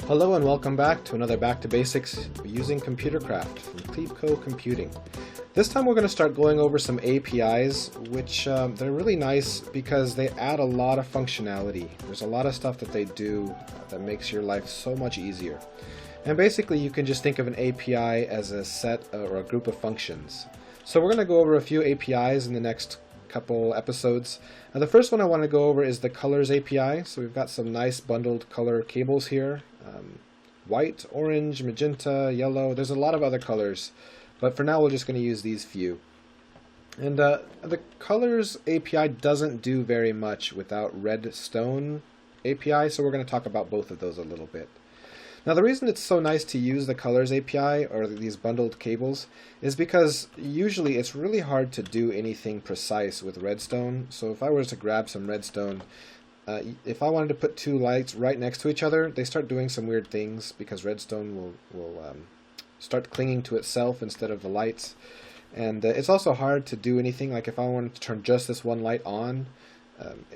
Hello and welcome back to another Back to Basics using ComputerCraft from Cleveco Computing. This time we're going to start going over some APIs, which they're really nice because they add a lot of functionality. There's a lot of stuff that they do that makes your life so much easier. And basically you can just think of an API as a set or a group of functions. So we're going to go over a few APIs in the next couple episodes. The first one I want to go over is the colors API. So we've got some nice bundled color cables here. White, orange, magenta, yellow. There's a lot of other colors, but for now we're just going to use these few. And the colors API doesn't do very much without redstone API, so we're going to talk about both of those a little bit. Now the reason it's so nice to use the colors API or these bundled cables is because usually it's really hard to do anything precise with redstone. So if I was to grab some redstone, if I wanted to put two lights right next to each other, they start doing some weird things because redstone will start clinging to itself instead of the lights. And it's also hard to do anything like if I wanted to turn just this one light on,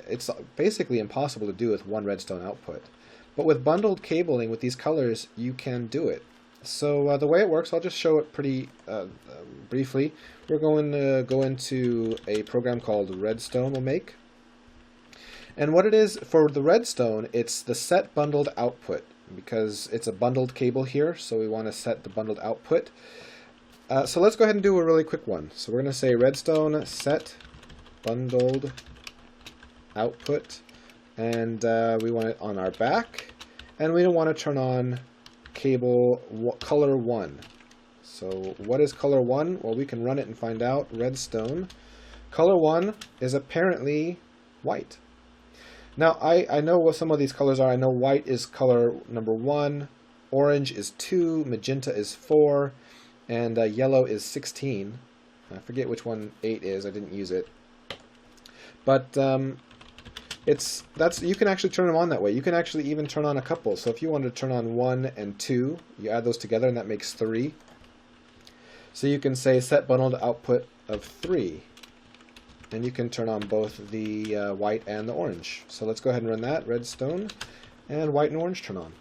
it's basically impossible to do with one redstone output. But with bundled cabling with these colors, you can do it. So the way it works, I'll just show it pretty briefly. We're going to go into a program called Redstone we'll make. And what it is for the redstone, it's the set bundled output because it's a bundled cable here, so we want to set the bundled output. So let's go ahead and do a really quick one. So we're going to say redstone set bundled output, and we want it on our back, and we don't want to turn on cable color 1. So what is color 1? Well, we can run it and find out. Redstone color 1 is apparently white. Now, I know what some of these colors are. I know white is color number 1, orange is 2, magenta is 4, and yellow is 16. I forget which one 8 is. I didn't use it. But you can actually turn them on that way. You can actually even turn on a couple. So if you wanted to turn on 1 and 2, you add those together, and that makes 3. So you can say set bundled output of 3. And you can turn on both the white and the orange. So let's go ahead and run that. Redstone and white and orange turn on.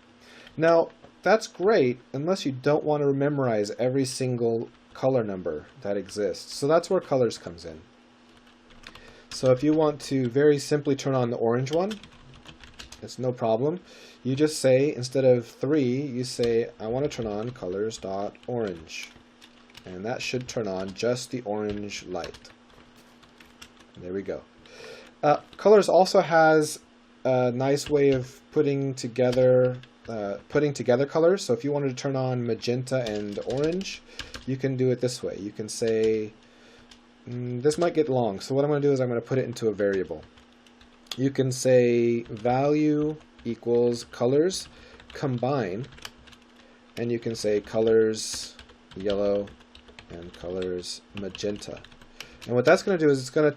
Now that's great unless you don't want to memorize every single color number that exists. So that's where colors comes in. So if you want to very simply turn on the orange one, it's no problem. You just say, instead of 3, you say I want to turn on colors.orange. And that should turn on just the orange light. There we go. Colors also has a nice way of putting together colors. So if you wanted to turn on magenta and orange, you can do it this way. You can say, this might get long, so what I'm going to do is I'm going to put it into a variable. You can say value equals colors combine, and you can say colors yellow and colors magenta. And what that's going to do is it's going to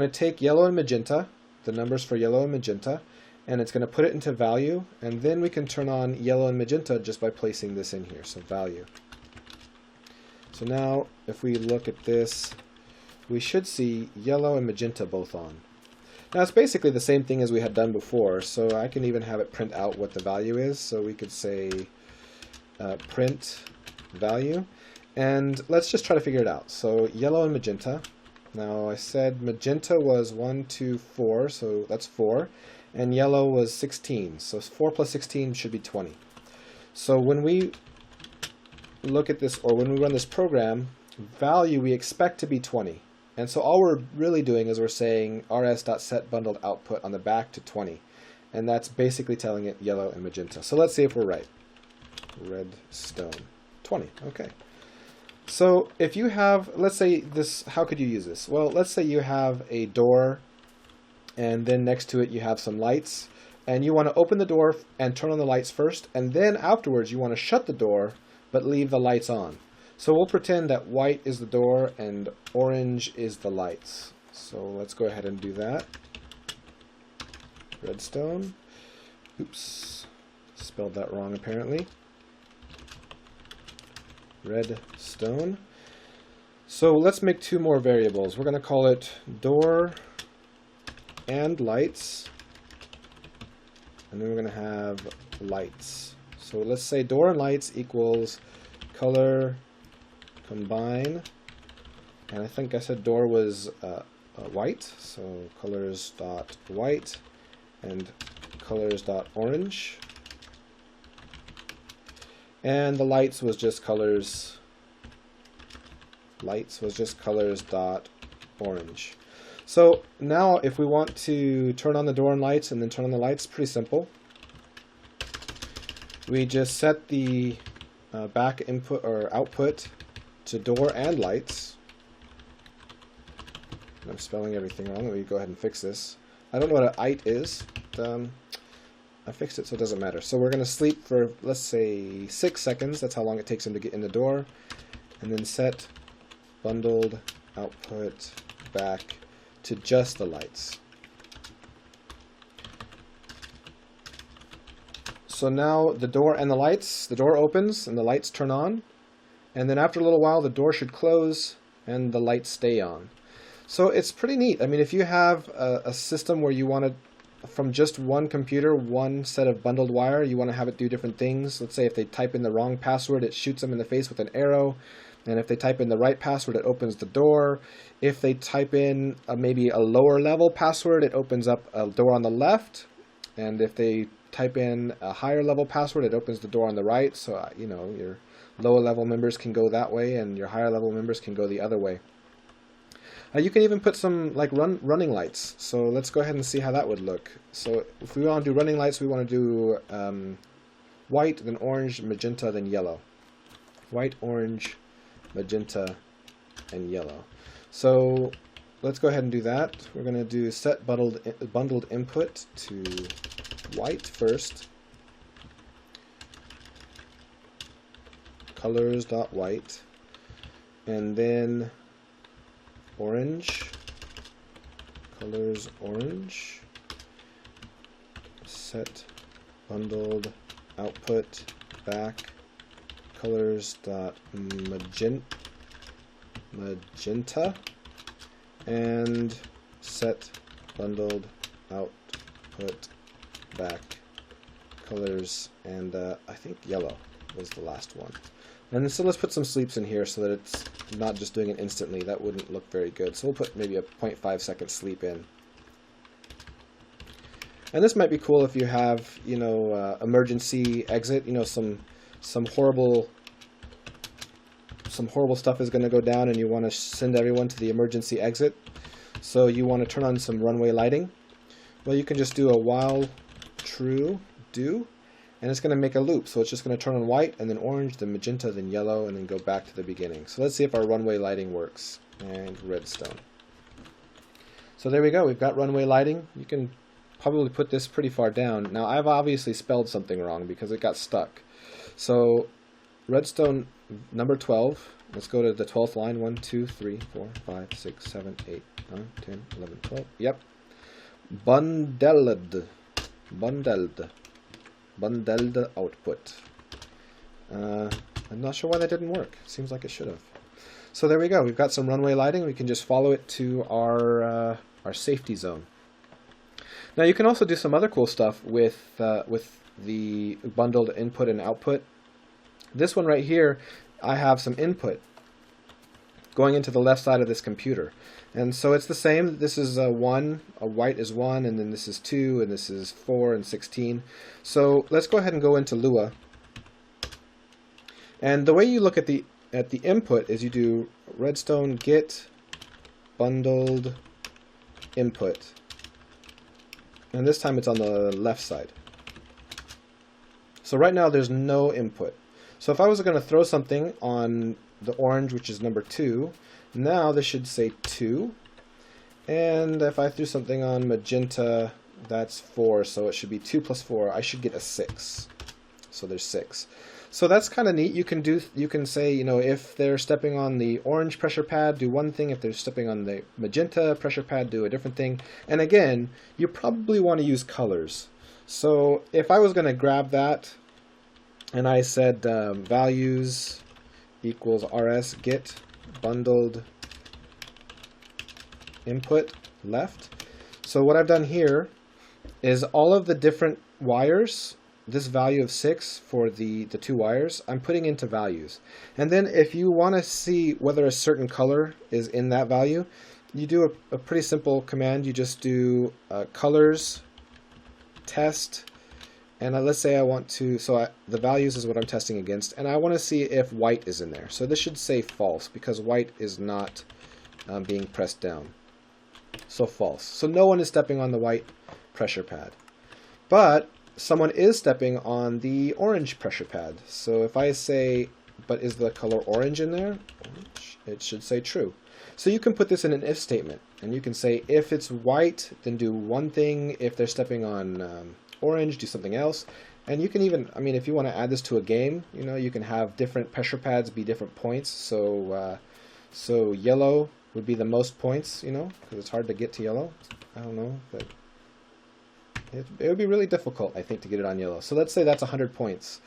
take yellow and magenta, the numbers for yellow and magenta, and it's going to put it into value, and then we can turn on yellow and magenta just by placing this in here, so value. So now if we look at this, we should see yellow and magenta both on. Now it's basically the same thing as we had done before, so I can even have it print out what the value is. So we could say print value. And let's just try to figure it out. So yellow and magenta. Now I said magenta was 1, 2, 4, so that's 4. And yellow was 16. So 4 plus 16 should be 20. So when we look at this, or when we run this program, value we expect to be 20. And so all we're really doing is we're saying rs.setBundledOutput on the back to 20. And that's basically telling it yellow and magenta. So let's see if we're right. Redstone 20. Okay. So if you have, let's say this, how could you use this? Well, let's say you have a door and then next to it you have some lights, and you want to open the door and turn on the lights first, and then afterwards you want to shut the door but leave the lights on. So we'll pretend that white is the door and orange is the lights. So let's go ahead and do that. Redstone. Oops, spelled that wrong apparently. Redstone. So let's make 2 more variables. We're going to call it door and lights. and then we're going to have lights. So let's say door and lights equals color combine, and I think I said door was white, so colors dot white and colors dot orange, and the lights was just colors dot orange. So now if we want to turn on the door and lights and then turn on the lights, pretty simple. We just set the back input or output to door and lights. I'm spelling everything wrong. Let me go ahead and fix this. I don't know what an ite is. I fixed it so it doesn't matter. So we're going to sleep for, let's say, 6 seconds. That's how long it takes him to get in the door. And then set bundled output back to just the lights. So now the door and the lights, the door opens and the lights turn on. And then after a little while, the door should close and the lights stay on. So it's pretty neat. I mean, if you have a system where you want to, from just one computer, one set of bundled wire, you want to have it do different things. Let's say if they type in the wrong password, it shoots them in the face with an arrow. And if they type in the right password, it opens the door. If they type in maybe a lower level password, it opens up a door on the left. And if they type in a higher level password, it opens the door on the right. So, you know, your lower level members can go that way and your higher level members can go the other way. You can even put some like running lights. So let's go ahead and see how that would look. So if we want to do running lights, we want to do white, then orange, magenta, then yellow. White, orange, magenta, and yellow. So let's go ahead and do that. We're going to do set bundled input to white first. Colors.white. And then orange, colors orange, set bundled output back, colors dot magenta, and set bundled output back, colors, and I think yellow was the last one. And so let's put some sleeps in here so that it's not just doing it instantly. That wouldn't look very good. So we'll put maybe a 0.5 second sleep in. And this might be cool if you have, you know, emergency exit. You know, some horrible stuff is going to go down, and you want to send everyone to the emergency exit. So you want to turn on some runway lighting. Well, you can just do a while true do. And it's going to make a loop, so it's just going to turn on white, and then orange, then magenta, then yellow, and then go back to the beginning. So let's see if our runway lighting works. And redstone. So there we go. We've got runway lighting. You can probably put this pretty far down. Now, I've obviously spelled something wrong because it got stuck. So redstone number 12. Let's go to the 12th line. 1, 2, 3, 4, 5, 6, 7, 8, 9, 10, 11, 12. Yep. Bundled. Bundled output. I'm not sure why that didn't work. Seems like it should have. So there we go. We've got some runway lighting. We can just follow it to our safety zone. Now you can also do some other cool stuff with the bundled input and output. This one right here, I have some input going into the left side of this computer. And so it's the same. This is 1, a white is 1, and then this is 2, and this is 4 and 16. So let's go ahead and go into Lua. And the way you look at the input is you do redstone get bundled input. And this time it's on the left side. So right now there's no input. So if I was going to throw something on the orange, which is number 2, now this should say 2. And if I threw something on magenta, that's 4, so it should be 2 plus 4. I should get a 6. So there's 6. So that's kind of neat. You can say, you know, if they're stepping on the orange pressure pad, do one thing. If they're stepping on the magenta pressure pad, do a different thing. And again, you probably want to use colors. So if I was going to grab that and I said values equals rs get bundled input left. So what I've done here is all of the different wires, this value of 6 for the 2 wires, I'm putting into values. And then if you want to see whether a certain color is in that value, you do a pretty simple command. You just do colors test, and let's say I want to, the values is what I'm testing against, and I want to see if white is in there. So this should say false because white is not being pressed down. So false. So no one is stepping on the white pressure pad. But someone is stepping on the orange pressure pad. So if I say, but is the color orange in there? Orange, it should say true. So you can put this in an if statement, and you can say if it's white, then do one thing. If they're stepping on orange, do something else. And you can even, I mean, if you want to add this to a game, you know, you can have different pressure pads be different points. So so yellow would be the most points, you know, because it's hard to get to yellow. I don't know, but it would be really difficult, I think, to get it on yellow. So let's say that's 100 points.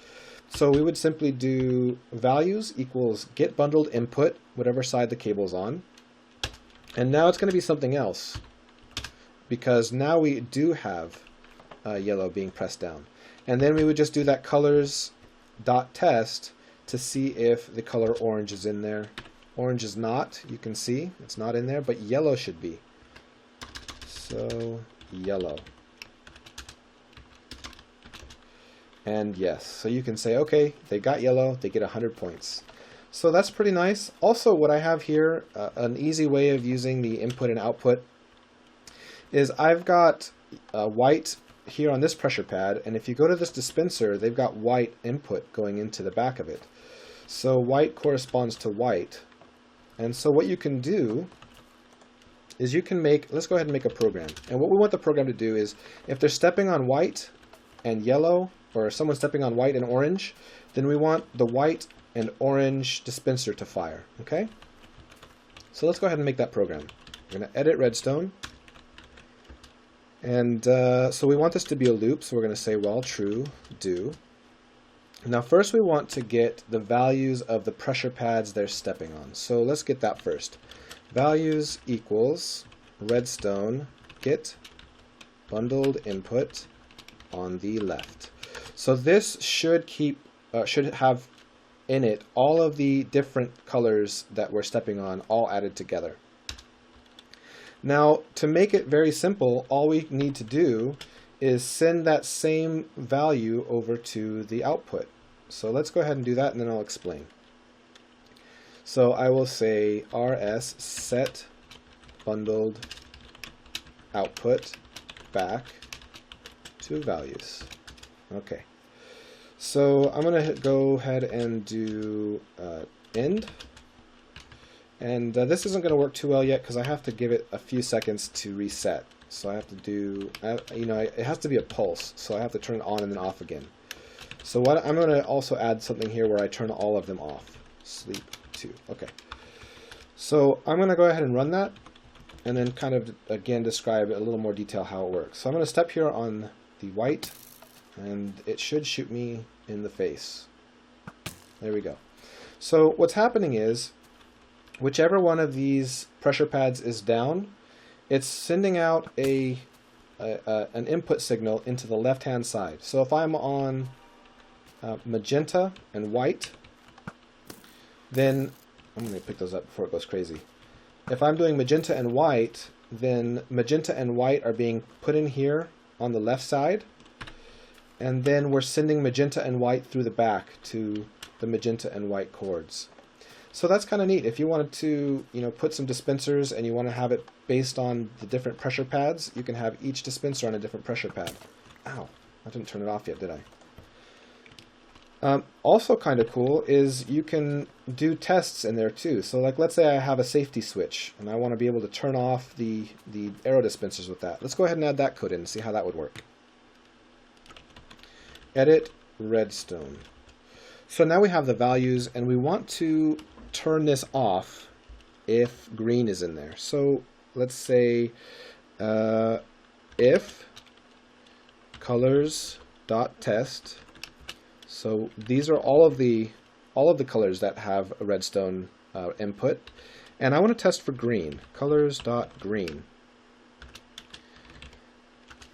So we would simply do values equals get bundled input, whatever side the cable's on. And now it's going to be something else, because now we do have yellow being pressed down. And then we would just do that colors dot test to see if the color orange is in there. Orange is not, you can see it's not in there, but yellow should be. So yellow. And yes, so you can say, okay, they got yellow, they get 100 points. So that's pretty nice. Also, what I have here, an easy way of using the input and output, is I've got white here on this pressure pad, and if you go to this dispenser, they've got white input going into the back of it. So white corresponds to white. And so what you can do is you can make, let's go ahead and make a program. And what we want the program to do is, if they're stepping on white and yellow, or someone's stepping on white and orange, then we want the white and orange dispenser to fire, okay? So let's go ahead and make that program. We're going to edit redstone. And so we want this to be a loop, so we're going to say while true, do. Now first we want to get the values of the pressure pads they're stepping on. So let's get that first. Values equals redstone get bundled input on the left. So this should should have in it all of the different colors that we're stepping on all added together. Now to make it very simple, all we need to do is send that same value over to the output. So let's go ahead and do that, and then I'll explain. So I will say rs set bundled output back to values. Okay. So I'm going to go ahead and do end. And this isn't going to work too well yet because I have to give it a few seconds to reset. So I have to do, you know, it has to be a pulse, so I have to turn it on and then off again. So what I'm going to also add something here where I turn all of them off. Sleep 2. Okay. So I'm going to go ahead and run that, and then kind of again describe a little more detail how it works. So I'm going to step here on the white, and it should shoot me in the face. There we go. So what's happening is, whichever one of these pressure pads is down, it's sending out an input signal into the left-hand side. So if I'm on magenta and white, then I'm going to pick those up before it goes crazy. If I'm doing magenta and white, then magenta and white are being put in here on the left side, and then we're sending magenta and white through the back to the magenta and white cords. So that's kind of neat. If you wanted to, you know, put some dispensers and you want to have it based on the different pressure pads, you can have each dispenser on a different pressure pad. Ow, I didn't turn it off yet, did I? Also kind of cool is you can do tests in there too. So like let's say I have a safety switch and I want to be able to turn off the arrow dispensers with that. Let's go ahead and add that code in and see how that would work. Edit redstone. So now we have the values and we want to turn this off if green is in there. So let's say if colors.test. So these are all of the colors that have a redstone input, and I want to test for green. Colors.green.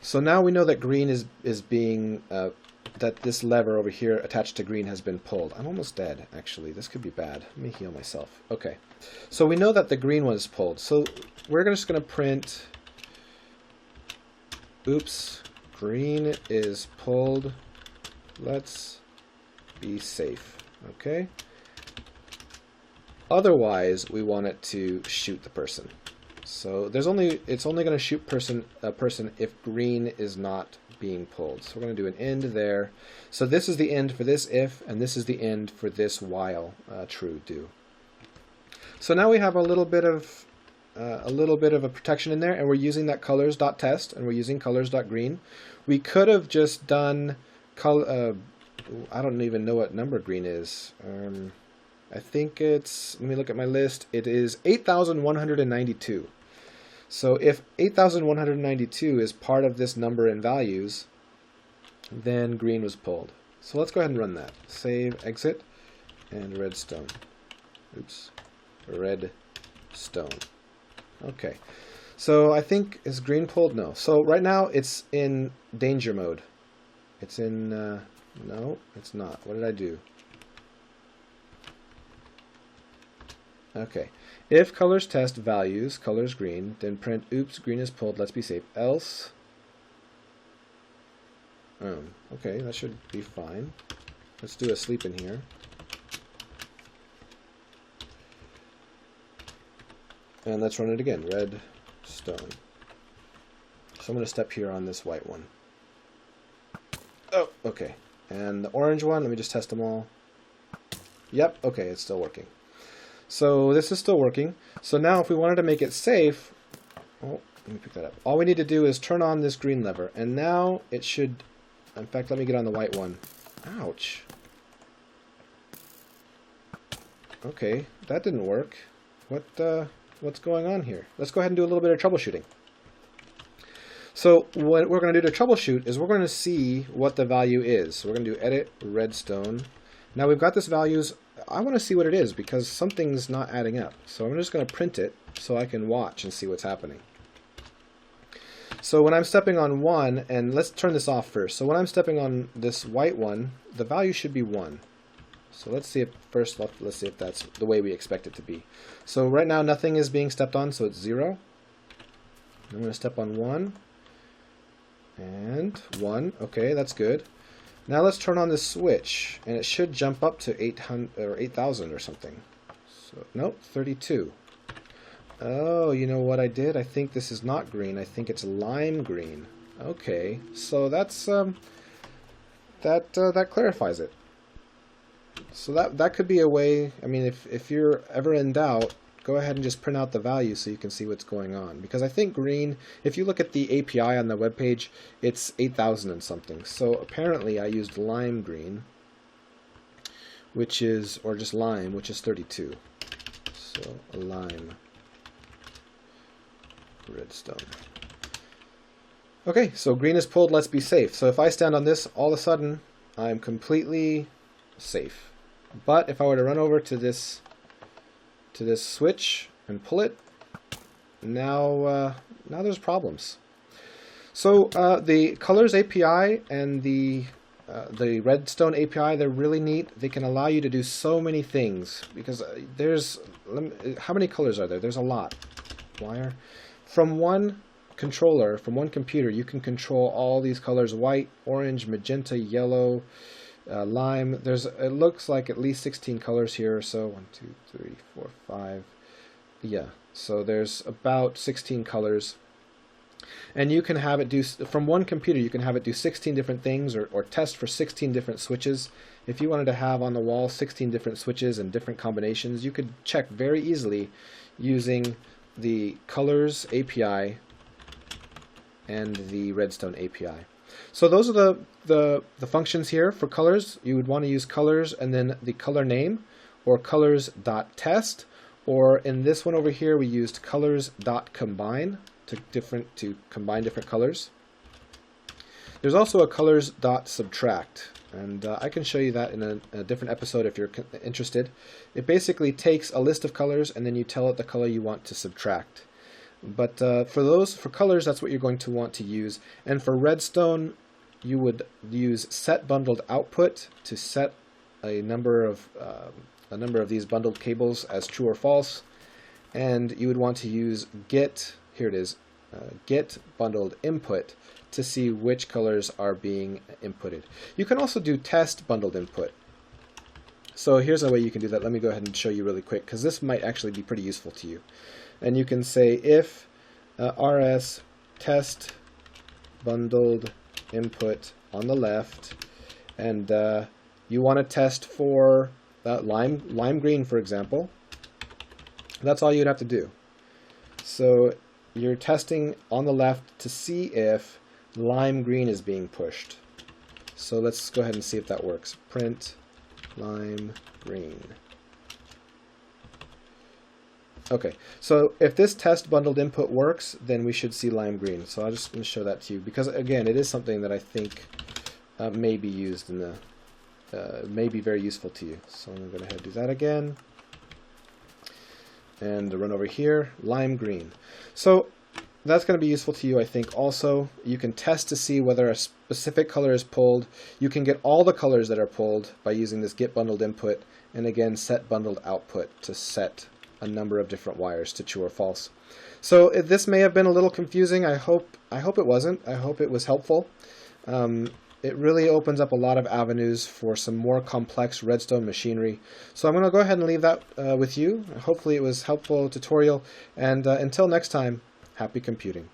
So now we know that green is being that this lever over here attached to green has been pulled. I'm almost dead, actually. This could be bad. Let me heal myself. Okay. So we know that the green one is pulled. So we're just going to print, oops, green is pulled. Let's be safe. Okay. Otherwise, we want it to shoot the person. So it's only going to shoot a person if green is not being pulled. So we're going to do an end there. So this is the end for this if, and this is the end for this while true do. So now we have a little bit of a protection in there, and we're using that colors.test, and we're using colors.green. We could have just done color. I don't even know what number green is. I think it's, let me look at my list. It is 8,192. So if 8,192 is part of this number in values, then green was pulled. So let's go ahead and run that. Save, exit, and redstone. Oops, redstone. Okay. So I think, is green pulled? No. So right now it's in danger mode. It's in, no, it's not. What did I do? Okay. If colors test values, colors green, then print, oops, green is pulled, let's be safe. Else, okay, that should be fine. Let's do a sleep in here. And let's run it again, redstone. So I'm going to step here on this white one. Oh, okay. And the orange one, let me just test them all. Yep, okay, it's still working. So this is still working. So now if we wanted to make it safe, oh, let me pick that up. All we need to do is turn on this green lever, and now it should, in fact, let me get on the white one. Ouch. Okay, that didn't work. What's going on here? Let's go ahead and do a little bit of troubleshooting. So what we're going to do to troubleshoot is we're going to see what the value is. So we're going to do edit redstone. Now we've got this values. I want to see what it is because something's not adding up. So I'm just going to print it so I can watch and see what's happening. So when I'm stepping on 1, and let's turn this off first. So when I'm stepping on this white one, the value should be 1. So let's see if first, let's see if that's the way we expect it to be. So right now nothing is being stepped on, so it's 0. I'm going to step on 1 and 1. Okay, that's good. Now let's turn on this switch, and it should jump up to 800 or 8,000 or something. So nope, 32. Oh, you know what I did? I think this is not green. I think it's lime green. Okay, so that's that clarifies it. So that could be a way. I mean, if you're ever in doubt, go ahead and just print out the value so you can see what's going on. Because I think green, if you look at the API on the web page, it's 8,000 and something. So apparently I used lime green, which is, or just lime, which is 32. So a lime redstone. Okay, so green is pulled, let's be safe. So if I stand on this, all of a sudden I'm completely safe. But if I were to run over to this switch and pull it, now there's problems. So the Colors API and the Redstone API, they're really neat. They can allow you to do so many things because there's, how many colors are there? There's a lot. Wire. From one controller, from one computer, you can control all these colors: white, orange, magenta, yellow, lime. It looks like at least 16 colors here or so. 1, 2, 3, 4, 5. Yeah, so there's about 16 colors. And you can have it do, from one computer, you can have it do 16 different things or test for 16 different switches. If you wanted to have on the wall 16 different switches and different combinations, you could check very easily using the Colors API and the Redstone API. So those are the functions here for colors. You would want to use colors and then the color name, or colors.test, or in this one over here we used colors.combine to combine different colors. There's also a colors.subtract, and I can show you that in a different episode if you're interested. It basically takes a list of colors and then you tell it the color you want to subtract. But for colors, that's what you're going to want to use. And for redstone, you would use set bundled output to set a number of these bundled cables as true or false. And you would want to use get, here it is, get bundled input to see which colors are being inputted. You can also do test bundled input. So here's a way you can do that. Let me go ahead and show you really quick, because this might actually be pretty useful to you. And you can say if rs test bundled input on the left, and you want to test for lime green, for example. That's all you'd have to do. So you're testing on the left to see if lime green is being pushed. So let's go ahead and see if that works. Print lime green. Okay, so if this test bundled input works, then we should see lime green. So I'll just show that to you, because again, it is something that I think may be used in the, may be very useful to you. So I'm going to go ahead and do that again. And run over here, lime green. So that's going to be useful to you, I think. Also, you can test to see whether a specific color is pulled. You can get all the colors that are pulled by using this get bundled input, and again, set bundled output to set a number of different wires to true or false. So this may have been a little confusing. I hope it wasn't. I hope it was helpful. It really opens up a lot of avenues for some more complex redstone machinery. So I'm going to go ahead and leave that with you. Hopefully it was a helpful tutorial, and until next time, happy computing.